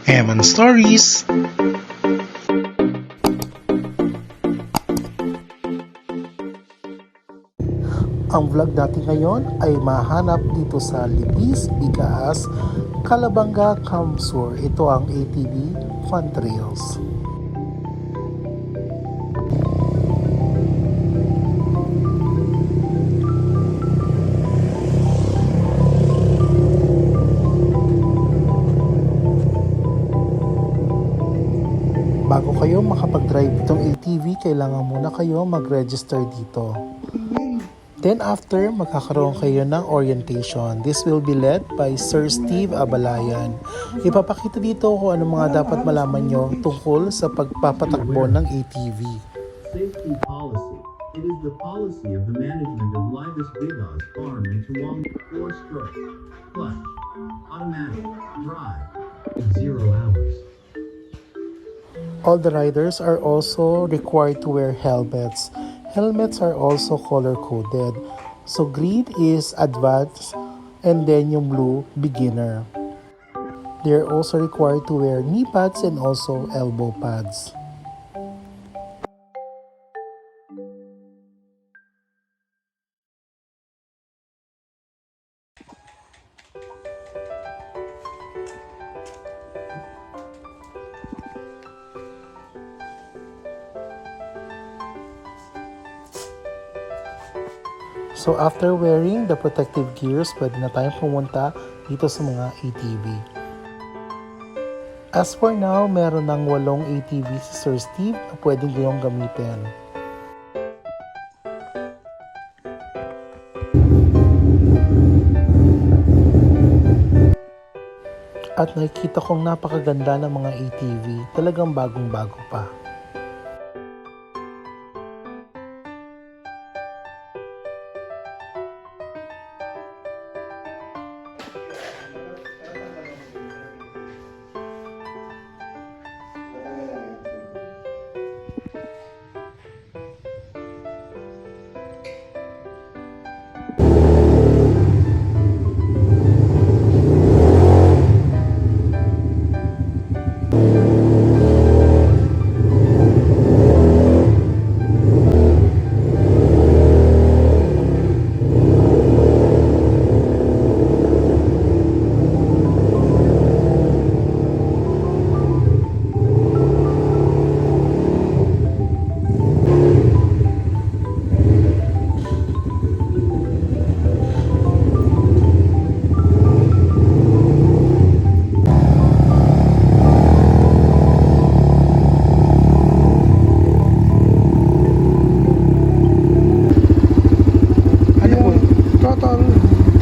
Eman Stories. Ang vlog natin ngayon ay mahanap dito sa Libis, Bigaas, Calabanga, Camsur. Ito ang ATV Fun Trails. Bago kayo makapag-drive itong ATV, kailangan muna kayo mag-register dito. Then after, magkakaroon kayo ng orientation. This will be led by Sir Steve Abalayan. Ipapakita dito kung ano mga dapat malaman nyo tungkol sa pagpapatakbo ng ATV. Safety policy. It is the policy of the management of Libis Bigaas farm in Tuwang 4-stroke, clutch, automatic, drive, 0 hours. All the riders are also required to wear helmets. Helmets are also color-coded. So green is advanced and then yung blue, beginner. They are also required to wear knee pads and also elbow pads. So after wearing the protective gears, pwede na tayong pumunta dito sa mga ATV. As for now, meron ng 8 ATV si Sir Steve na pwede niyong gamitin. At nakikita kong napakaganda ng mga ATV, talagang bagong-bago pa.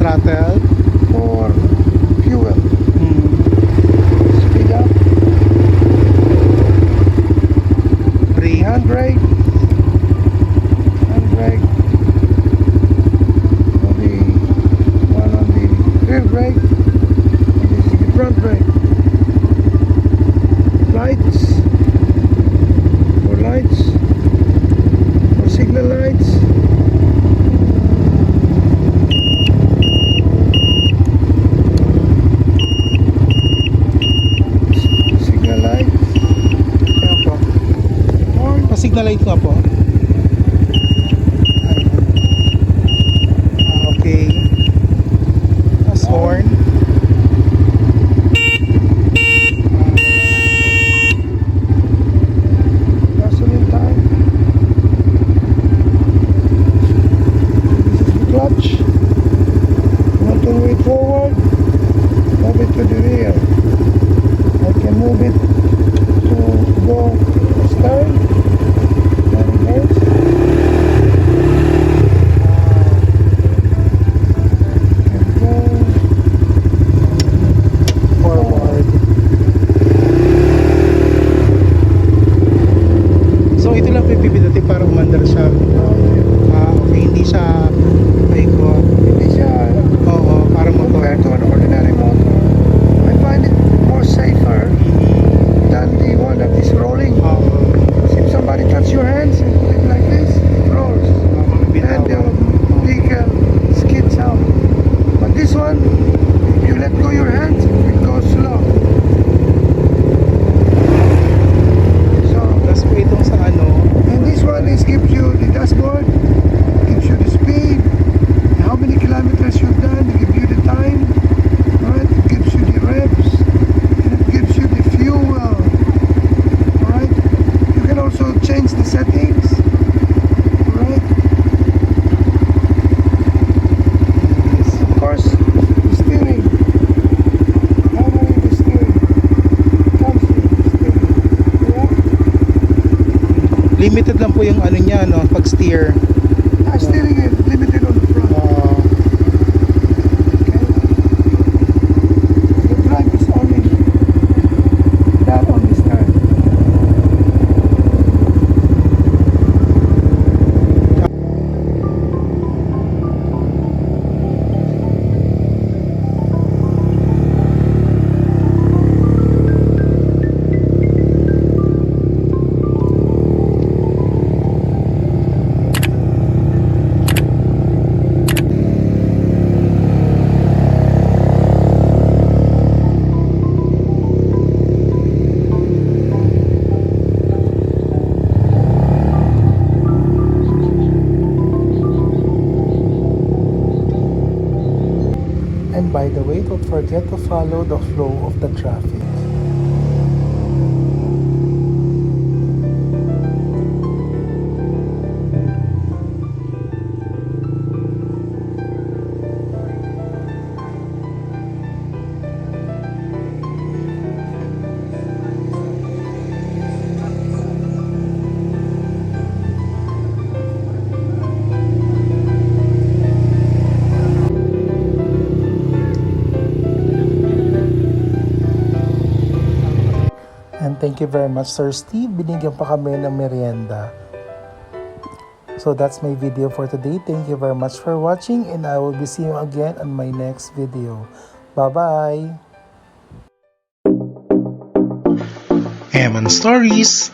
Throttle for fuel. Speed up 300. Handbrake on the one on the rear brake. This is the front brake. Lights for signal lights. Signal light nga po. Okay. As horn. Gasoline tank. This is the clutch. You want to move it forward, move it to the rear. I can move it to go stern. Limited lang po yung ano niya, no, pag-steer. Steering is limited on the front. Okay. The drive is only that on this turn. And by the way, don't forget to follow the flow of the traffic. And thank you very much, Sir Steve. Binigyan pa kami ng merienda. So that's my video for today. Thank you very much for watching, and I will be seeing you again on my next video. Bye-bye! Eman Stories!